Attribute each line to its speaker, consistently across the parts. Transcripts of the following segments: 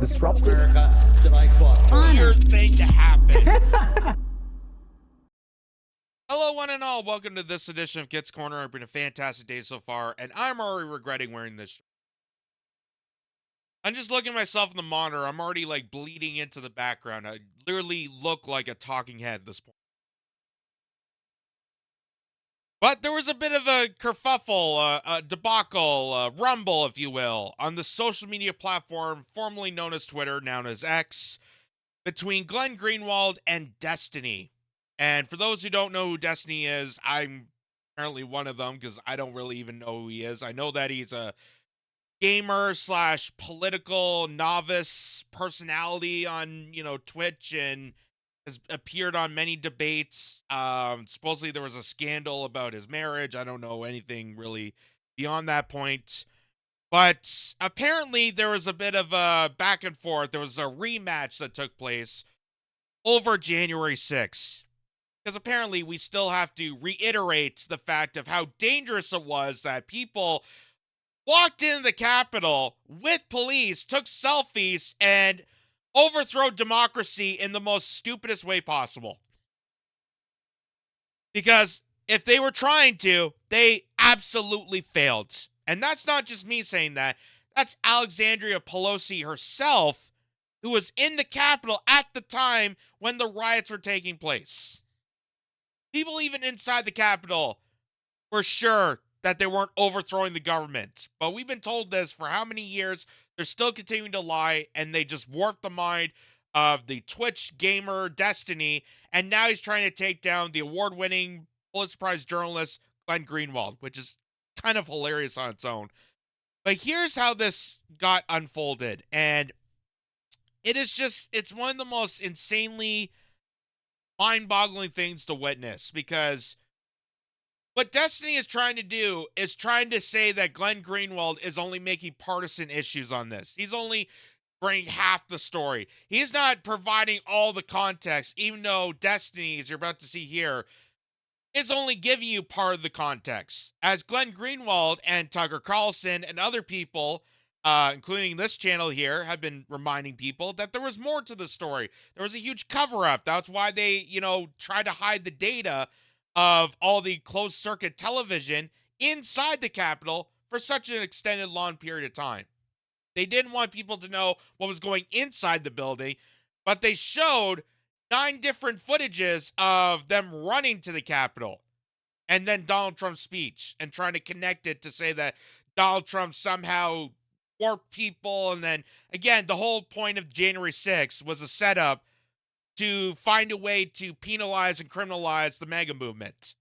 Speaker 1: disruptive.
Speaker 2: America that I fought for.
Speaker 3: Weird thing to happen. Hello, one and all. Welcome to this edition of Kitz Corner. It's been a fantastic day so far, and I'm already regretting wearing this shirt. I'm just looking at myself in the monitor. I'm already, like, bleeding into the background. I literally look like a talking head at this point. But there was a bit of a kerfuffle, a debacle, a rumble, if you will, on the social media platform formerly known as Twitter, now as X, between Glenn Greenwald and Destiny. And for those who don't know who Destiny is, I'm apparently one of them because I don't really even know who he is. I know that he's a gamer / political novice personality on, Twitch, and has appeared on many debates. Supposedly there was a scandal about his marriage. I don't know anything really beyond that point. But apparently there was a bit of a back and forth. There was a rematch that took place over January 6th. Because apparently we still have to reiterate the fact of how dangerous it was that people walked into the Capitol with police, took selfies, and overthrow democracy in the most stupidest way possible. Because if they were trying to, they absolutely failed. And that's not just me saying that. That's Alexandria Pelosi herself, who was in the Capitol at the time when the riots were taking place. People even inside the Capitol were sure that they weren't overthrowing the government. But we've been told this for how many years? They're still continuing to lie, and they just warped the mind of the Twitch gamer Destiny, and now he's trying to take down the award-winning Pulitzer Prize journalist Glenn Greenwald, which is kind of hilarious on its own. But here's how this got unfolded, and it's one of the most insanely mind-boggling things to witness, because what Destiny is trying to do is trying to say that Glenn Greenwald is only making partisan issues on this. He's only bringing half the story. He's not providing all the context, even though Destiny, as you're about to see here, is only giving you part of the context. As Glenn Greenwald and Tucker Carlson and other people, including this channel here, have been reminding people that there was more to the story. There was a huge cover-up. That's why they, tried to hide the data of all the closed-circuit television inside the Capitol for such an extended, long period of time. They didn't want people to know what was going inside the building, but they showed 9 different footages of them running to the Capitol, and then Donald Trump's speech, and trying to connect it to say that Donald Trump somehow warped people. And then, again, the whole point of January 6th was a setup to find a way to penalize and criminalize the MAGA movement.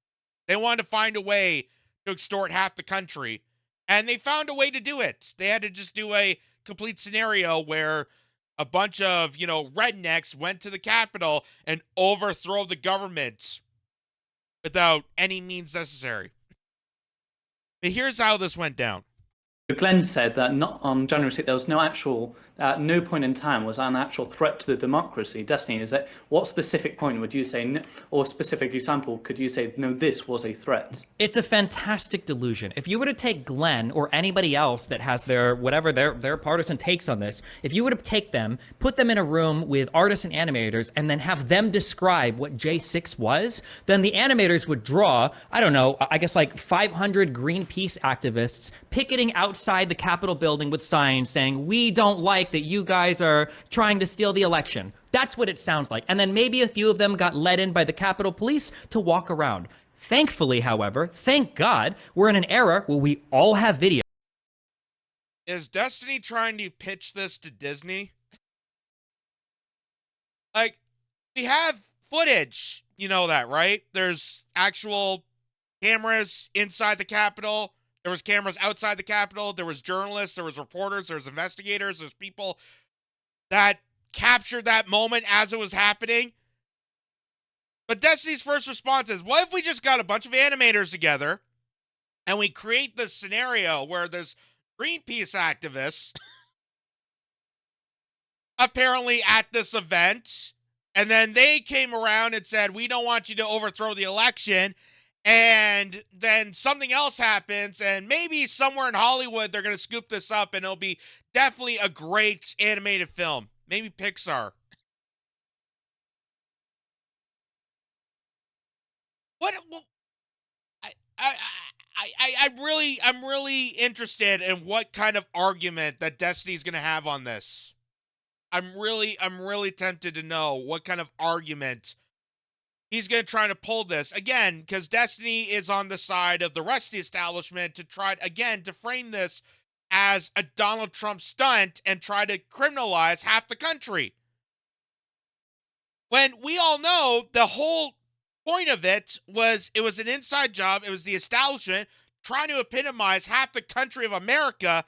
Speaker 3: They wanted to find a way to extort half the country, and they found a way to do it. They had to just do a complete scenario where a bunch of, rednecks went to the Capitol and overthrow the government without any means necessary. But here's how this went down.
Speaker 1: Glenn said that not on January 6th, there was no actual, no point in time was an actual threat to the democracy. Destiny, is that what specific point would you say, or specific example could you say, no, this was a threat?
Speaker 4: It's a fantastic delusion. If you were to take Glenn or anybody else that has their partisan takes on this, if you were to take them, put them in a room with artists and animators, and then have them describe what J6 was, then the animators would draw, I don't know, I guess like 500 Greenpeace activists picketing outside the Capitol building with signs saying, "We don't like that you guys are trying to steal the election." That's what it sounds like. And then maybe a few of them got let in by the Capitol Police to walk around. Thankfully, however, thank God, we're in an era where we all have video.
Speaker 3: Is Destiny trying to pitch this to Disney? Like, we have footage, you know that, right? There's actual cameras inside the Capitol. There was cameras outside the Capitol. There was journalists. There was reporters. There was investigators. There's people that captured that moment as it was happening. But Destiny's first response is, what if we just got a bunch of animators together and we create this scenario where there's Greenpeace activists apparently at this event, and then they came around and said, we don't want you to overthrow the election. and then something else happens, and maybe somewhere in Hollywood they're going to scoop this up, and it'll be definitely a great animated film. Maybe Pixar. What I'm really interested in what kind of argument that Destiny's gonna have on this. I'm really tempted to know what kind of argument he's gonna try to pull this again, because Destiny is on the side of the rest of the establishment to try again to frame this as a Donald Trump stunt and try to criminalize half the country. When we all know the whole point of it was an inside job. It was the establishment trying to epitomize half the country of America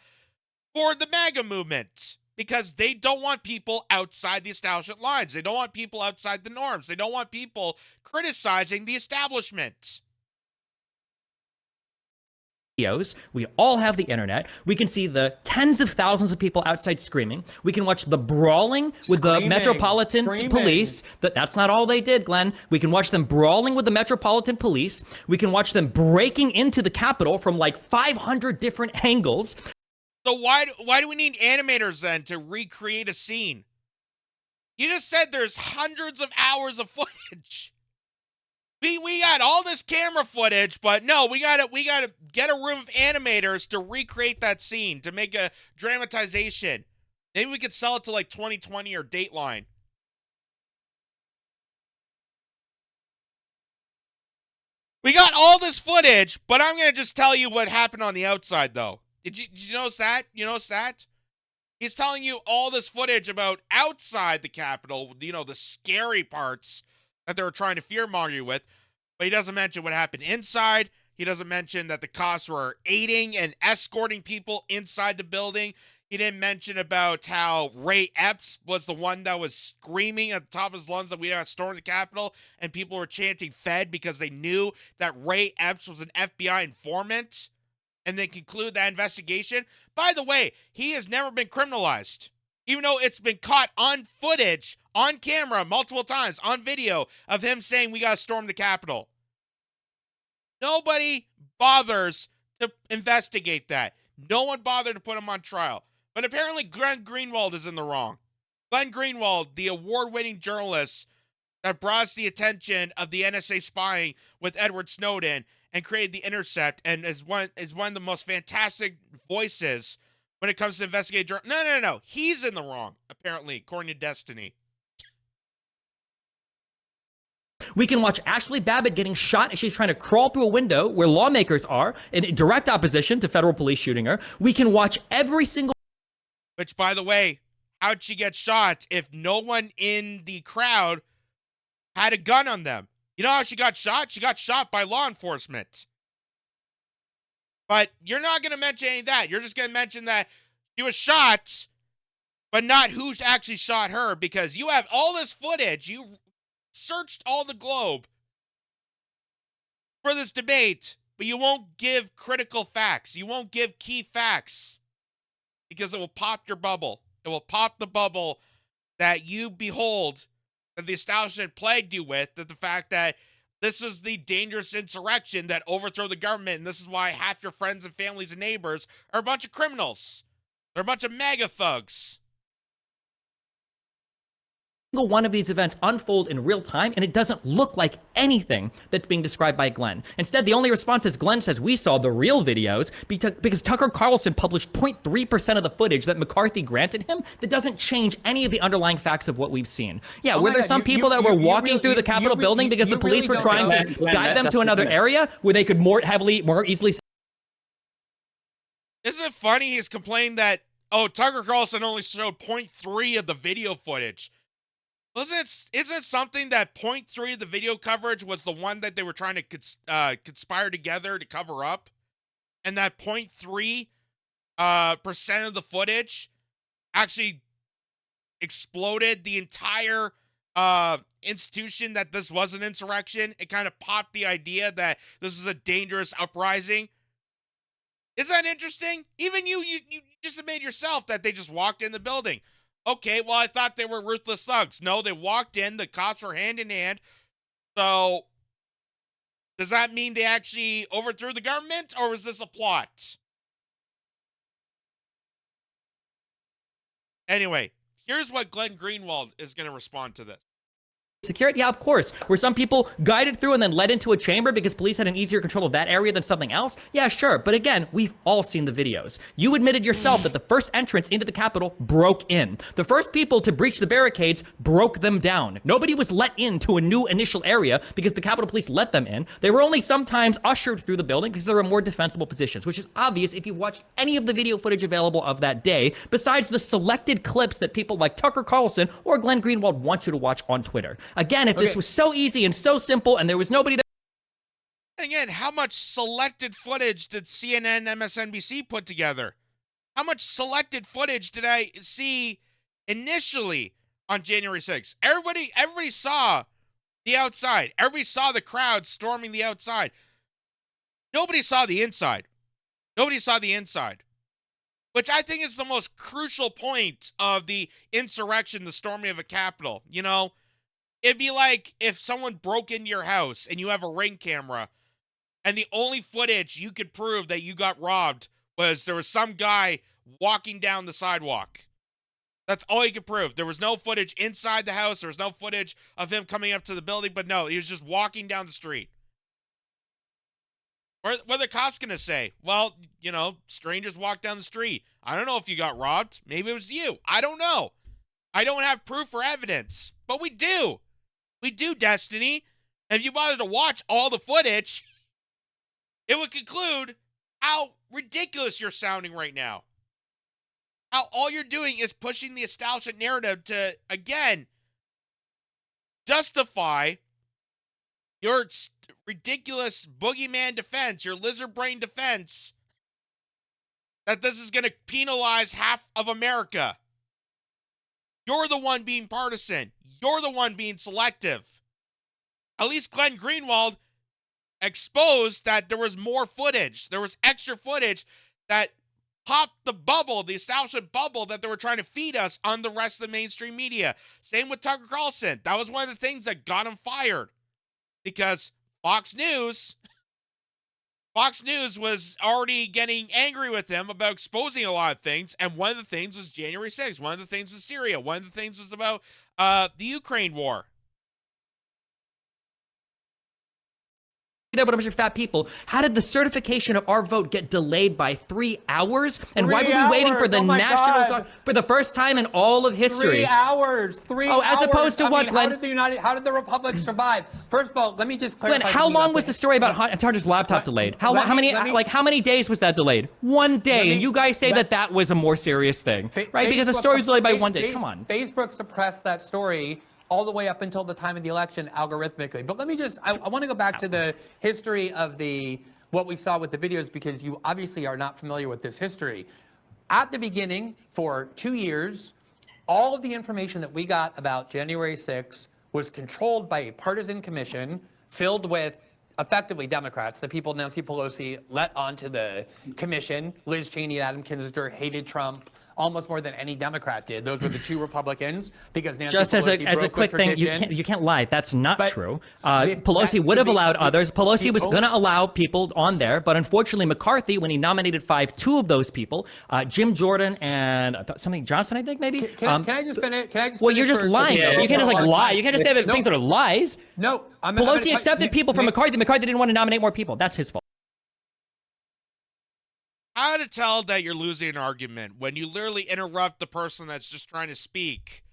Speaker 3: for the MAGA movement, because they don't want people outside the establishment lines. They don't want people outside the norms. They don't want people criticizing the establishment.
Speaker 4: Videos. We all have the internet. We can see the tens of thousands of people outside screaming. We can watch the brawling with the Metropolitan Police. That's not all they did, Glenn. We can watch them brawling with the Metropolitan Police. We can watch them breaking into the Capitol from like 500 different angles.
Speaker 3: So why do we need animators then to recreate a scene? You just said there's hundreds of hours of footage. We got all this camera footage, but no, we gotta get a room of animators to recreate that scene, to make a dramatization. Maybe we could sell it to like 2020 or Dateline. We got all this footage, but I'm gonna just tell you what happened on the outside, though. Did you notice that? You notice that? He's telling you all this footage about outside the Capitol, you know, the scary parts that they were trying to fearmonger you with, but he doesn't mention what happened inside. He doesn't mention that the cops were aiding and escorting people inside the building. He didn't mention about how Ray Epps was the one that was screaming at the top of his lungs that we got to storm the Capitol, and people were chanting Fed because they knew that Ray Epps was an FBI informant, and then conclude that investigation. By the way, he has never been criminalized, even though it's been caught on footage, on camera, multiple times, on video, of him saying we got to storm the Capitol. Nobody bothers to investigate that. No one bothered to put him on trial. But apparently Glenn Greenwald is in the wrong. Glenn Greenwald, the award-winning journalist that brought us the attention of the NSA spying with Edward Snowden and created The Intercept, and is one of the most fantastic voices when it comes to investigating. No. He's in the wrong, apparently, according to Destiny.
Speaker 4: We can watch Ashley Babbitt getting shot as she's trying to crawl through a window where lawmakers are in direct opposition to federal police shooting her. We can watch every single...
Speaker 3: Which, by the way, how'd she get shot if no one in the crowd had a gun on them? You know how she got shot? She got shot by law enforcement. But you're not going to mention any of that. You're just going to mention that she was shot, but not who actually shot her, because you have all this footage. You searched all the globe for this debate, but you won't give critical facts. You won't give key facts, because it will pop your bubble. It will pop the bubble that you behold, that the establishment plagued you with, that the fact that this was the dangerous insurrection that overthrew the government, and this is why half your friends and families and neighbors are a bunch of criminals. They're a bunch of MAGA thugs.
Speaker 4: One of these events unfold in real time, and it doesn't look like anything that's being described by Glenn. Instead, the only response is Glenn says we saw the real videos because Tucker Carlson published 0.3% of the footage that McCarthy granted him that doesn't change any of the underlying facts of what we've seen. Yeah, were there some people that were walking through the Capitol building because the police were trying to guide them to another area where they could more easily...
Speaker 3: Isn't it funny he's complaining that, oh, Tucker Carlson only showed 0.3 of the video footage? Isn't it something that 0.3 of the video coverage was the one that they were trying to conspire together to cover up? And that 0.3% of the footage actually exploded the entire institution that this was an insurrection? It kind of popped the idea that this was a dangerous uprising. Isn't that interesting? Even you just admitted yourself that they just walked in the building. Okay, well, I thought they were ruthless thugs. No, they walked in. The cops were hand in hand. So Does that mean they actually overthrew the government, or was this a plot? Anyway, here's what Glenn Greenwald is going to respond to this.
Speaker 4: Security? Yeah, of course. Were some people guided through and then led into a chamber because police had an easier control of that area than something else? Yeah, sure. But again, we've all seen the videos. You admitted yourself that the first entrance into the Capitol broke in. The first people to breach the barricades broke them down. Nobody was let into a new initial area because the Capitol Police let them in. They were only sometimes ushered through the building because there were more defensible positions, which is obvious if you've watched any of the video footage available of that day, besides the selected clips that people like Tucker Carlson or Glenn Greenwald want you to watch on Twitter. Again, if this was so easy and so simple and there was nobody there.
Speaker 3: Again, how much selected footage did CNN, MSNBC put together? How much selected footage did I see initially on January 6th? Everybody saw the outside. Everybody saw the crowd storming the outside. Nobody saw the inside. Nobody saw the inside. Which I think is the most crucial point of the insurrection, the storming of a Capitol. You know, it'd be like if someone broke into your house and you have a Ring camera and the only footage you could prove that you got robbed was there was some guy walking down the sidewalk. That's all you could prove. There was no footage inside the house. There was no footage of him coming up to the building, but no, he was just walking down the street. What are the cops going to say? Well, you know, strangers walk down the street. I don't know if you got robbed. Maybe it was you. I don't know. I don't have proof or evidence, but we do. We do, Destiny. If you bothered to watch all the footage, it would conclude how ridiculous you're sounding right now. How all you're doing is pushing the establishment narrative to, again, justify your ridiculous boogeyman defense, your lizard brain defense, that this is going to penalize half of America. You're the one being partisan. You're the one being selective. At least Glenn Greenwald exposed that there was more footage. There was extra footage that popped the bubble, the establishment bubble that they were trying to feed us on the rest of the mainstream media. Same with Tucker Carlson. That was one of the things that got him fired. Because Fox News was already getting angry with him about exposing a lot of things, and one of the things was January 6th. One of the things was Syria. One of the things was about the Ukraine war.
Speaker 4: There were a bunch of fat people. How did the certification of our vote get delayed by 3 hours? And why were we waiting for the National Guard for the first time in all of history?
Speaker 2: 3 hours. 3 hours.
Speaker 4: Oh, as opposed to what, Glenn?
Speaker 2: How did the Republic survive? First of all, let me just clarify.
Speaker 4: Glenn, how long was the story about Hunter's laptop delayed? How many days was that delayed? 1 day. And you guys say that was a more serious thing, right? Because the story's delayed by 1 day. Come on.
Speaker 2: Facebook suppressed that story all the way up until the time of the election algorithmically. But let me just, I want to go back to the history of what we saw with the videos, because you obviously are not familiar with this history. At the beginning, for 2 years, all of the information that we got about January 6th was controlled by a partisan commission filled with effectively Democrats, the people Nancy Pelosi let onto the commission. Liz Cheney and Adam Kinzinger hated Trump almost more than any Democrat did. Those were the two Republicans, because Nancy
Speaker 4: Just
Speaker 2: Pelosi
Speaker 4: as a
Speaker 2: broke
Speaker 4: quick
Speaker 2: with
Speaker 4: thing,
Speaker 2: tradition.
Speaker 4: you can't lie. That's not
Speaker 2: But
Speaker 4: true.
Speaker 2: this-
Speaker 4: Pelosi would have allowed others. Pelosi was
Speaker 2: the-
Speaker 4: going to allow people on there, but unfortunately McCarthy, when he nominated two of those people, Jim Jordan and something Johnson, I think maybe.
Speaker 2: Can I just finish?
Speaker 4: Well, you're just lying. Though. You can't just lie. You can't just say that things that are lies.
Speaker 2: No,
Speaker 4: Pelosi accepted people from McCarthy. McCarthy didn't want to nominate more people. That's his fault.
Speaker 3: How to tell that you're losing an argument when you literally interrupt the person that's just trying to speak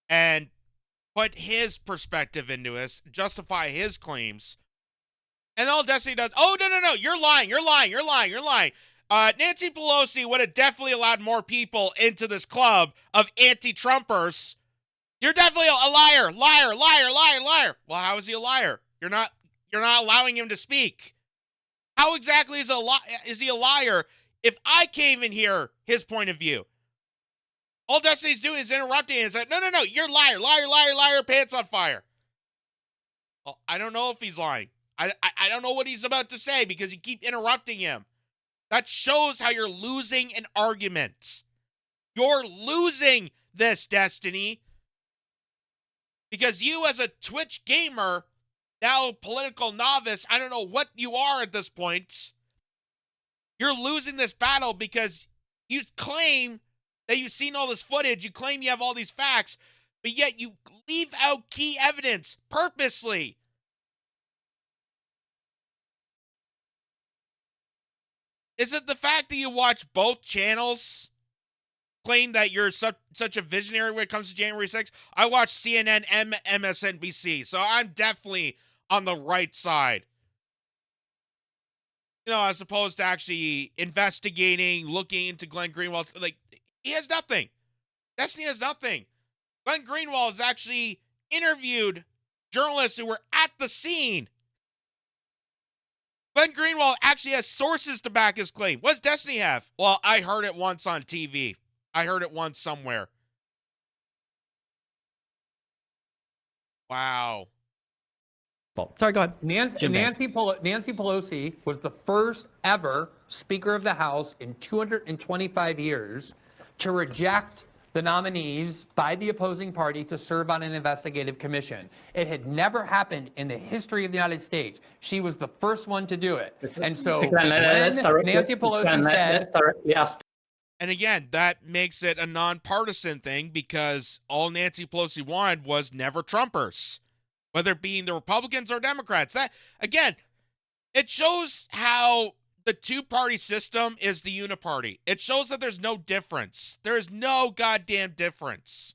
Speaker 3: and put his perspective into it, justify his claims. And all Destiny does, oh, no, you're lying. Nancy Pelosi would have definitely allowed more people into this club of anti-Trumpers. You're definitely a liar. Well, how is he a liar? You're not allowing him to speak. How exactly is he a liar if I can't even hear his point of view? All Destiny's doing is interrupting and saying, no, you're liar, pants on fire. Well, I don't know if he's lying. I don't know what he's about to say because you keep interrupting him. That shows how you're losing an argument. You're losing this, Destiny. Because you as a Twitch gamer now political novice. I don't know what you are at this point. You're losing this battle because you claim that you've seen all this footage. You claim you have all these facts, but yet you leave out key evidence purposely. Is it the fact that you watch both channels claim that you're such a visionary when it comes to January 6th? I watch CNN and MSNBC, so I'm definitely on the right side. You know, as opposed to actually investigating, looking into Glenn Greenwald. Like, he has nothing. Destiny has nothing. Glenn Greenwald has actually interviewed journalists who were at the scene. Glenn Greenwald actually has sources to back his claim. What does Destiny have? Well, I heard it once on TV. I heard it once somewhere. Wow.
Speaker 4: Sorry, go ahead.
Speaker 2: Nancy Pelosi was the first ever Speaker of the House in 225 years to reject the nominees by the opposing party to serve on an investigative commission. It had never happened in the history of the United States. She was the first one to do it. And so when Nancy Pelosi said...
Speaker 3: And again, that makes it a nonpartisan thing because all Nancy Pelosi wanted was never Trumpers, whether it being the Republicans or Democrats. That, again, it shows how the two-party system is the uniparty. It shows that there's no difference. There is no goddamn difference.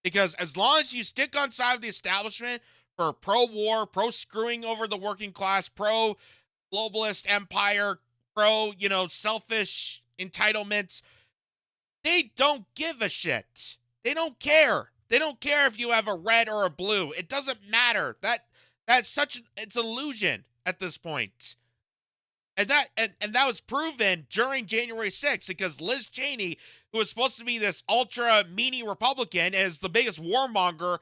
Speaker 3: Because as long as you stick on side of the establishment for pro-war, pro-screwing over the working class, pro-globalist empire, selfish entitlements, they don't give a shit. They don't care. They don't care if you have a red or a blue. It doesn't matter. It's illusion at this point. And that was proven during January 6th because Liz Cheney, who was supposed to be this ultra meanie Republican, is the biggest warmonger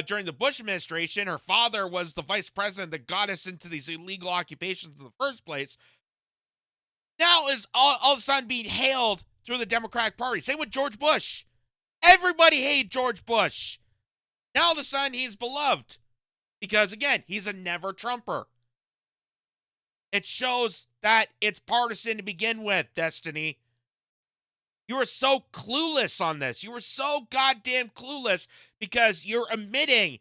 Speaker 3: during the Bush administration. Her father was the vice president that got us into these illegal occupations in the first place. Now is all of a sudden being hailed through the Democratic Party. Same with George Bush. Everybody hated George Bush. Now all of a sudden he's beloved because, again, he's a never Trumper. It shows that it's partisan to begin with, Destiny. You were so clueless on this. You were so goddamn clueless because you're omitting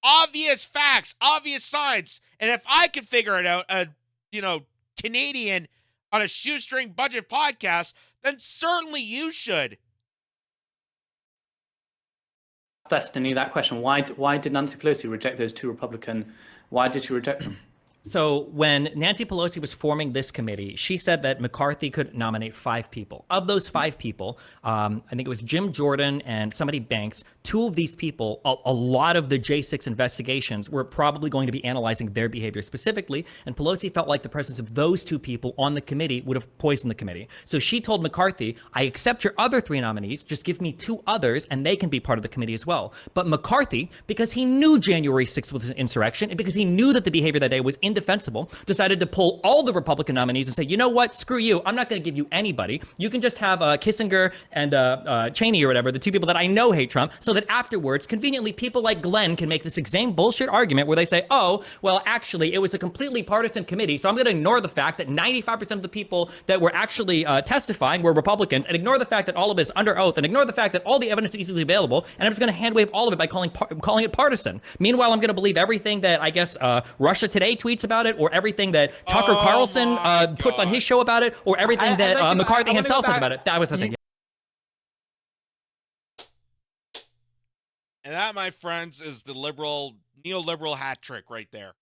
Speaker 3: obvious facts, obvious signs. And if I can figure it out, Canadian on a shoestring budget podcast, then certainly you should.
Speaker 1: Destiny, that question, why did Nancy Pelosi reject those two Republican? Why did she reject them?
Speaker 4: So when Nancy Pelosi was forming this committee, she said that McCarthy could nominate 5 people. Of those 5 people, I think it was Jim Jordan and somebody Banks. 2 of these people, a lot of the J6 investigations were probably going to be analyzing their behavior specifically, and Pelosi felt like the presence of those 2 people on the committee would have poisoned the committee. So she told McCarthy, I accept your other 3 nominees, just give me 2 others, and they can be part of the committee as well. But McCarthy, because he knew January 6th was an insurrection, and because he knew that the behavior that day was indefensible, decided to pull all the Republican nominees and say, you know what, screw you, I'm not going to give you anybody. You can just have Kissinger and Cheney or whatever, the 2 people that I know hate Trump, so that afterwards, conveniently, people like Glenn can make this same bullshit argument where they say, oh, well, actually, it was a completely partisan committee, so I'm going to ignore the fact that 95% of the people that were actually testifying were Republicans, and ignore the fact that all of it is under oath, and ignore the fact that all the evidence is easily available, and I'm just going to handwave all of it by calling it partisan. Meanwhile, I'm going to believe everything that, I guess, Russia Today tweets about it, or everything that Tucker Carlson puts on his show about it, or everything that McCarthy himself says about it. That was the thing.
Speaker 3: And that, my friends, is the neoliberal hat trick right there.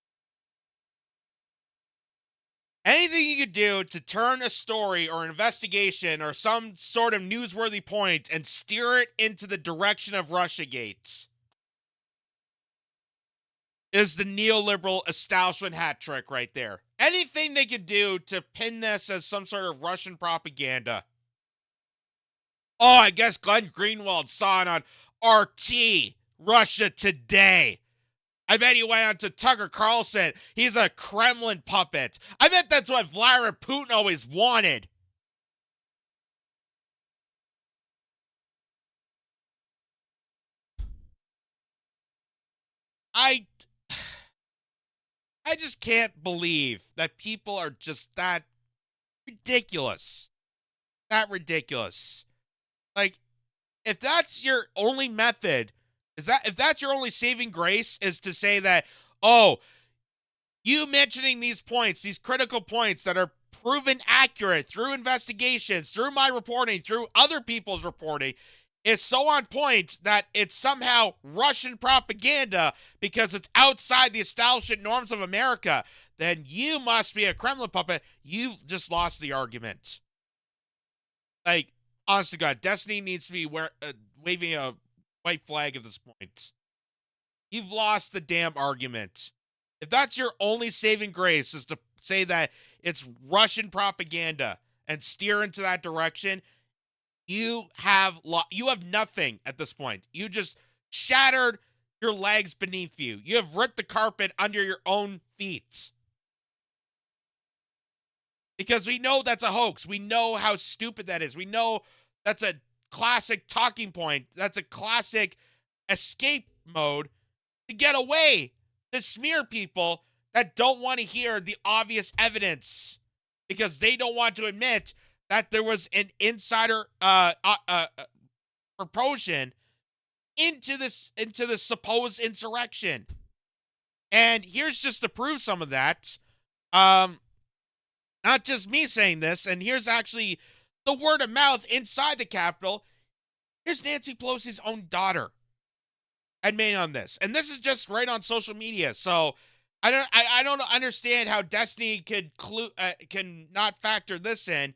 Speaker 3: Anything you could do to turn a story or an investigation or some sort of newsworthy point and steer it into the direction of Russiagate is the neoliberal establishment hat trick right there. Anything they could do to pin this as some sort of Russian propaganda. Oh, I guess Glenn Greenwald saw it on RT, Russia Today. I bet he went on to Tucker Carlson. He's a Kremlin puppet. I bet that's what Vladimir Putin always wanted. I just can't believe that people are just that ridiculous. That ridiculous. Like, if that's your only method, if that's your only saving grace, is to say that, oh, you mentioning these points, these critical points that are proven accurate through investigations, through my reporting, through other people's reporting, is so on point that it's somehow Russian propaganda because it's outside the establishment norms of America, then you must be a Kremlin puppet. You've just lost the argument. Like, honest to God, Destiny needs to be waving a white flag at this point. You've lost the damn argument. If that's your only saving grace, is to say that it's Russian propaganda and steer into that direction, you have nothing at this point. You just shattered your legs beneath you. You have ripped the carpet under your own feet. Because we know that's a hoax. We know how stupid that is. We know that's a classic talking point. That's a classic escape mode to get away, to smear people that don't want to hear the obvious evidence because they don't want to admit that there was an insider propulsion into this supposed insurrection. And here's just to prove some of that. Not just me saying this, and here's actually the word of mouth inside the Capitol. Here's Nancy Pelosi's own daughter admitting on this. And this is just right on social media. So I don't understand how Destiny can not factor this in.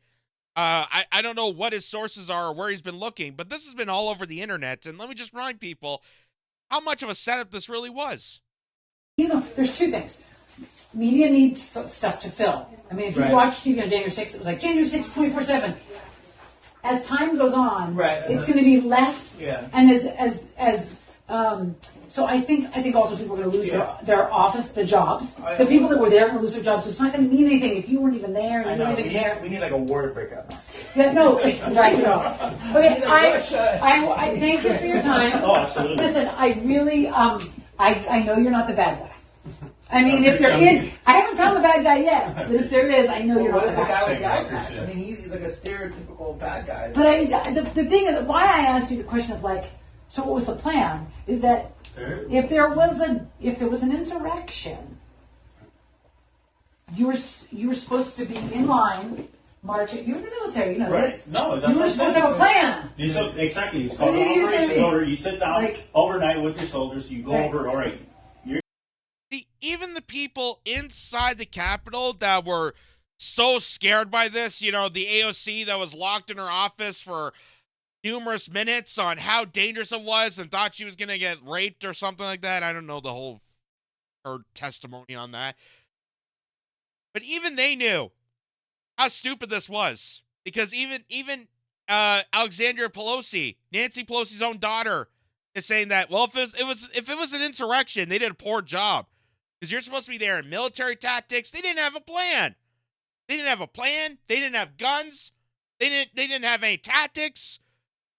Speaker 3: I don't know what his sources are or where he's been looking, but this has been all over the internet. And let me just remind people how much of a setup this really was.
Speaker 5: You know, there's two things. Media needs stuff to fill. I mean, if you watch TV on January 6th, it was like January 6th, 24/7. As time goes on, it's going to be less. Yeah. And so I think also people are going to lose their office, the jobs. The people that were there are going to lose their jobs. So it's not going to mean anything if you weren't even there and you don't even care.
Speaker 6: We need like a war to break out.
Speaker 5: Yeah, no, it's right, you know. Okay, I thank you for your time.
Speaker 6: Oh, absolutely.
Speaker 5: Listen, I really, I know you're not the bad guy. I mean, if there is, I haven't found the bad guy yet, but if there is, I know you're not the bad guy.
Speaker 6: What if the guy with the eye patch? I mean, he's like a stereotypical bad guy.
Speaker 5: But the thing is, why I asked you the question of like, so what was the plan? Is that if there was an insurrection, you were supposed to be in line marching. You're in the military, you know this.
Speaker 7: No, that's
Speaker 5: you were supposed to have a plan.
Speaker 7: Exactly. It's called an operations order. You sit down overnight with your soldiers. You go over. All right.
Speaker 3: Even the people inside the Capitol that were so scared by this, you know, the AOC that was locked in her office for numerous minutes on how dangerous it was and thought she was going to get raped or something like that. I don't know her testimony on that. But even they knew how stupid this was. Because even Alexandria Pelosi, Nancy Pelosi's own daughter, is saying that, well, if it was an insurrection, they did a poor job. Because you're supposed to be there in military tactics. They didn't have a plan. They didn't have a plan. They didn't have guns. They didn't have any tactics.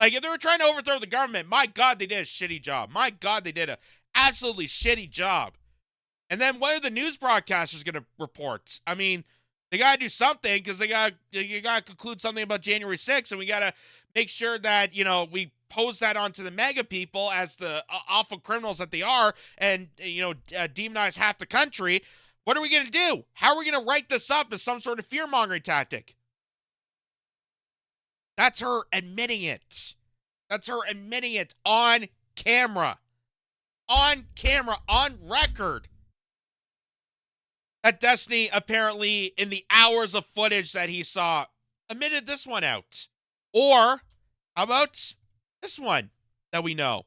Speaker 3: Like, if they were trying to overthrow the government, my God, they did a shitty job. My God, they did a absolutely shitty job. And then what are the news broadcasters going to report? I mean, they got to do something because you got to conclude something about January 6th, and we got to make sure that, you know, we pose that onto the mega people as the awful criminals that they are and, you know, demonize half the country. What are we going to do? How are we going to write this up as some sort of fear-mongering tactic? That's her admitting it. That's her admitting it on camera. On camera, on record. That Destiny, apparently, in the hours of footage that he saw, admitted this one out. Or, how about this one that we know?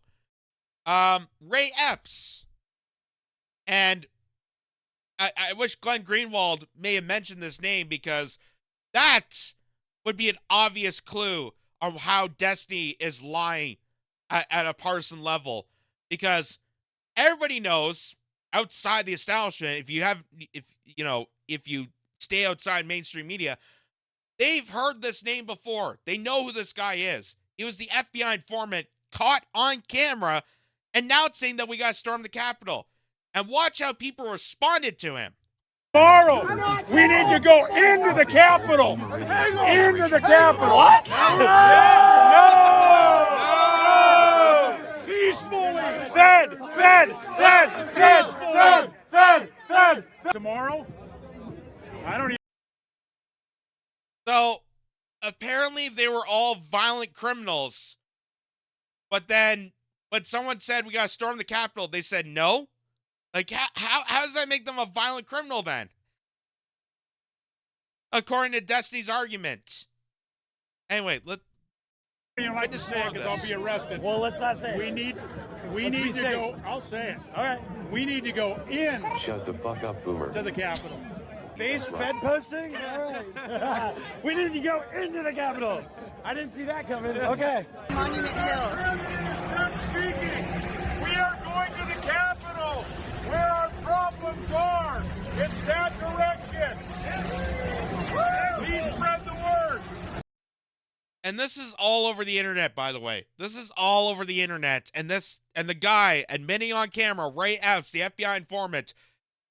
Speaker 3: Ray Epps. And I wish Glenn Greenwald may have mentioned this name because that would be an obvious clue on how Destiny is lying at a partisan level. Because everybody knows outside the establishment, if you stay outside mainstream media, they've heard this name before. They know who this guy is. He was the FBI informant caught on camera, and now it's saying that we got to storm the Capitol. And watch how people responded to him.
Speaker 8: Tomorrow, we need to go into the Capitol. Into the Capitol. What? No! Peacefully. Fed. Tomorrow? I don't even.
Speaker 3: So, apparently they were all violent criminals. But then, when someone said we gotta storm the Capitol, they said no? Like, how does that make them a violent criminal then? According to Destiny's argument. Anyway,
Speaker 8: You don't like to say it because I'll be arrested.
Speaker 7: Well, let's not say it.
Speaker 8: We need to go. I'll say it.
Speaker 7: All right.
Speaker 8: We need to go in
Speaker 9: Shut the fuck up, Boomer.
Speaker 8: to the Capitol.
Speaker 7: Base Fed posting? All right. We need to go into the Capitol. I didn't see that coming. Okay.
Speaker 10: Monument Hill.
Speaker 8: Stop speaking. We are going to the Capitol, where our problems are. It's that direction. Please spread the word.
Speaker 3: and this is all over the internet, by the way. This is all over the internet, and the guy admitting on camera, Ray Epps, the FBI informant,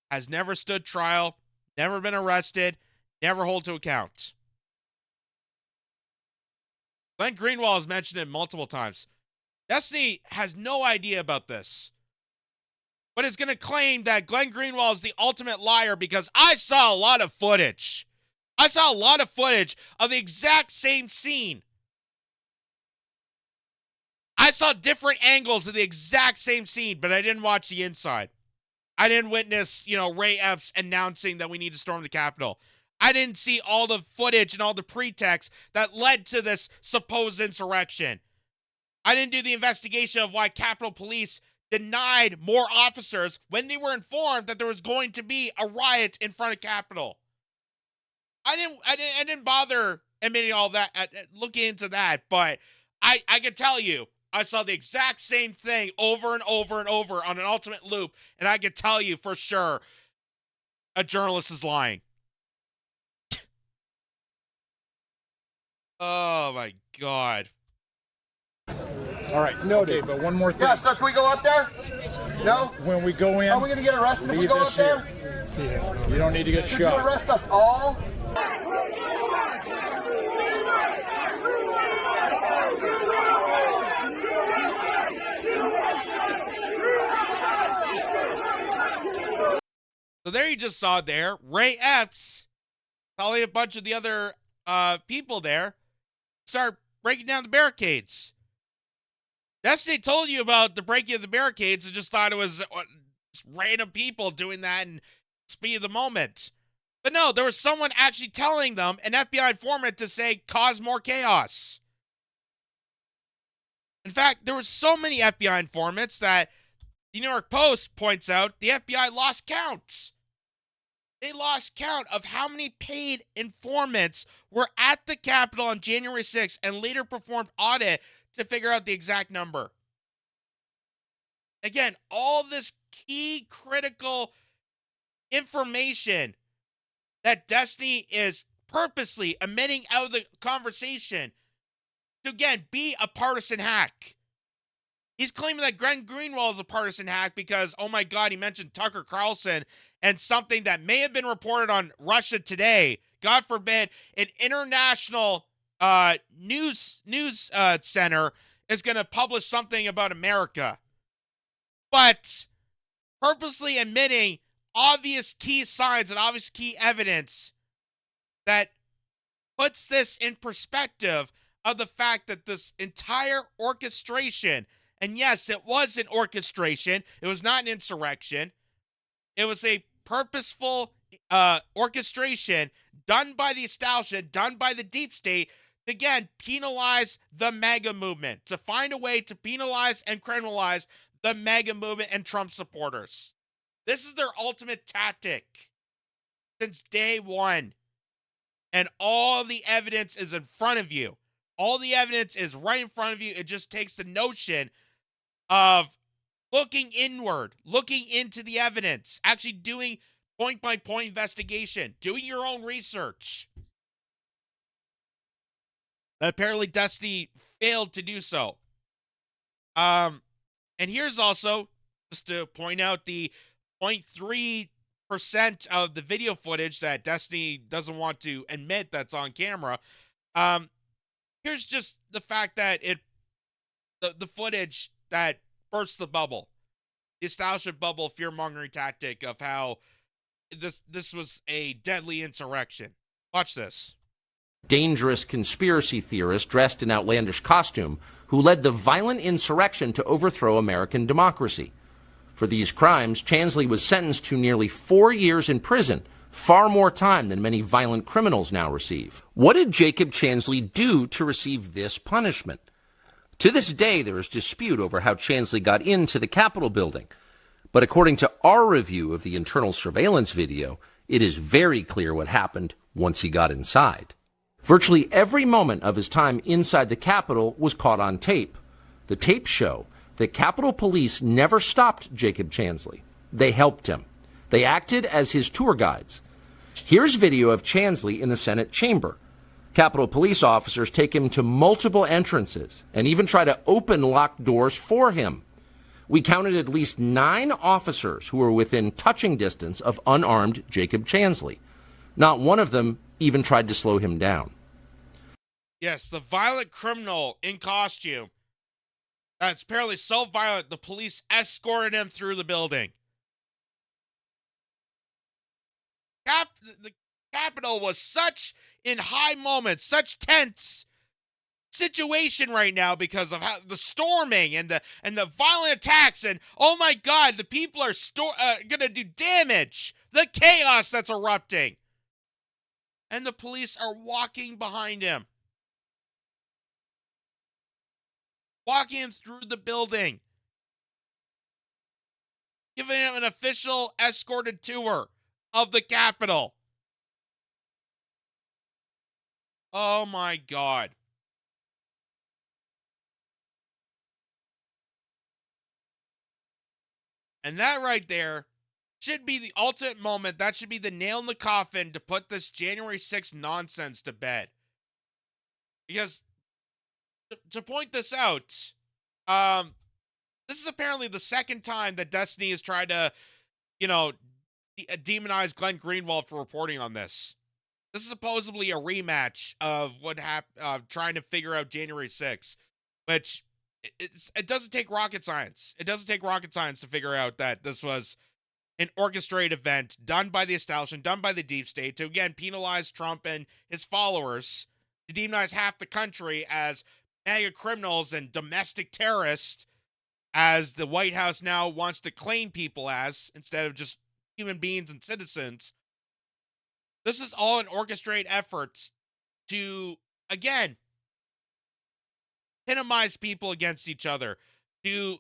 Speaker 3: has never stood trial, never been arrested, never held to account. Glenn Greenwald has mentioned it multiple times. Destiny has no idea about this, but is going to claim that Glenn Greenwald is the ultimate liar because I saw a lot of footage. I saw a lot of footage of the exact same scene. I saw different angles of the exact same scene, but I didn't watch the inside. I didn't witness, Ray Epps announcing that we need to storm the Capitol. I didn't see all the footage and all the pretext that led to this supposed insurrection. I didn't do the investigation of why Capitol Police denied more officers when they were informed that there was going to be a riot in front of Capitol. I didn't bother admitting all that, looking into that, but I can tell you, I saw the exact same thing over and over and over on an ultimate loop, and I can tell you for sure a journalist is lying. Oh my God.
Speaker 8: All right, noted. Okay, but one more thing.
Speaker 6: Yeah, so can we go up there? No?
Speaker 8: When we go in,
Speaker 6: Are we going to get arrested if we
Speaker 8: leave
Speaker 6: go
Speaker 8: this
Speaker 6: up there?
Speaker 8: here. Yeah, you don't need to get
Speaker 6: Did you
Speaker 8: shot.
Speaker 6: arrest us all?
Speaker 3: So there you just saw there, Ray Epps, probably a bunch of the other people there, start breaking down the barricades. Destiny told you about the breaking of the barricades and just thought it was just random people doing that and speed of the moment. But no, there was someone actually telling them, an FBI informant, to say, cause more chaos. In fact, there were so many FBI informants that the New York Post points out the FBI lost count. They lost count of how many paid informants were at the Capitol on January 6th and later performed audit to figure out the exact number. Again, all this key critical information that Destiny is purposely omitting out of the conversation to, again, be a partisan hack. He's claiming that Glenn Greenwald is a partisan hack because, oh my God, he mentioned Tucker Carlson and something that may have been reported on Russia Today. God forbid, an international news center is going to publish something about America. But purposely omitting obvious key signs and obvious key evidence that puts this in perspective of the fact that this entire orchestration, and yes, it was an orchestration. It was not an insurrection. It was a purposeful orchestration done by the establishment, done by the deep state, to, again, penalize the MAGA movement, to find a way to penalize and criminalize the MAGA movement and Trump supporters. This is their ultimate tactic since day one. And all the evidence is in front of you. All the evidence is right in front of you. It just takes the notion of looking inward, looking into the evidence, actually doing point-by-point investigation, doing your own research. Apparently, Destiny failed to do so. And here's also, just to point out the 0.3% of the video footage that Destiny doesn't want to admit that's on camera. Here's just the fact that the footage that bursts the bubble, the establishment bubble fear-mongering tactic of how this was a deadly insurrection. Watch this.
Speaker 9: Dangerous conspiracy theorist dressed in outlandish costume who led the violent insurrection to overthrow American democracy. For these crimes, Chansley was sentenced to nearly 4 years in prison, far more time than many violent criminals now receive. What did Jacob Chansley do to receive this punishment? To this day, there is dispute over how Chansley got into the Capitol building. But according to our review of the internal surveillance video, it is very clear what happened once he got inside. Virtually every moment of his time inside the Capitol was caught on tape. The tapes show that Capitol Police never stopped Jacob Chansley. They helped him. They acted as his tour guides. Here's video of Chansley in the Senate chamber. Capitol Police officers take him to multiple entrances and even try to open locked doors for him. We counted at least 9 officers who were within touching distance of unarmed Jacob Chansley. Not one of them even tried to slow him down.
Speaker 3: Yes, the violent criminal in costume. That's apparently so violent, the police escorted him through the building. The Capitol was such in high moments, such tense situation right now because of how the storming and the violent attacks, and oh my God, the people are gonna do damage. The chaos that's erupting, and the police are walking behind him, walking him through the building, giving him an official escorted tour of the Capitol. Oh my God. And that right there should be the ultimate moment. That should be the nail in the coffin to put this January 6th nonsense to bed. Because to point this out, this is apparently the second time that Destiny has tried to, demonize Glenn Greenwald for reporting on this. This is supposedly a rematch of what happened, trying to figure out January 6th, which it doesn't take rocket science. It doesn't take rocket science to figure out that this was an orchestrated event done by the establishment, done by the deep state to, again, penalize Trump and his followers, to demonize half the country as mega criminals and domestic terrorists, as the White House now wants to claim people as, instead of just human beings and citizens. This is all an orchestrated effort to, again, minimize people against each other, to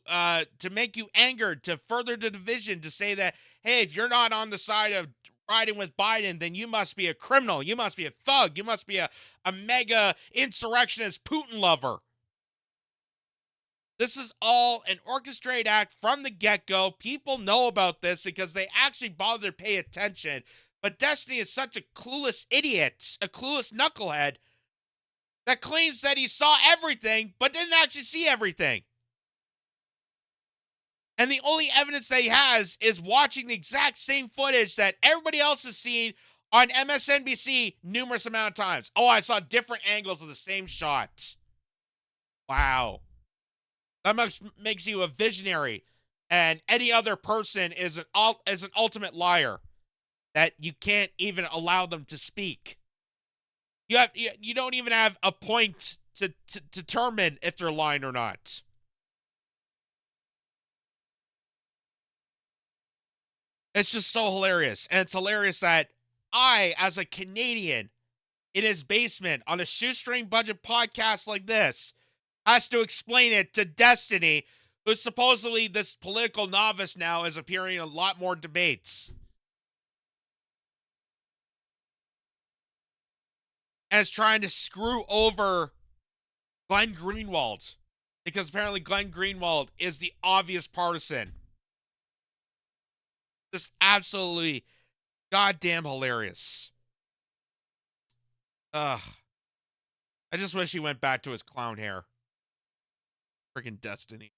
Speaker 3: make you angered, to further the division, to say that, hey, if you're not on the side of riding with Biden, then you must be a criminal, you must be a thug, you must be a mega insurrectionist Putin lover. This is all an orchestrated act from the get-go. People know about this because they actually bother to pay attention. But Destiny is such a clueless idiot, a clueless knucklehead, that claims that he saw everything, but didn't actually see everything. And the only evidence that he has is watching the exact same footage that everybody else has seen on MSNBC numerous amount of times. Oh, I saw different angles of the same shot. Wow. That makes you a visionary, and any other person is an ultimate liar, that you can't even allow them to speak. You don't even have a point to determine if they're lying or not. It's just so hilarious. And it's hilarious that I, as a Canadian, in his basement on a shoestring budget podcast like this, has to explain it to Destiny, who's supposedly this political novice now, is appearing in a lot more debates. And is trying to screw over Glenn Greenwald, because apparently Glenn Greenwald is the obvious partisan. Just absolutely goddamn hilarious. Ugh. I just wish he went back to his clown hair. Freaking Destiny.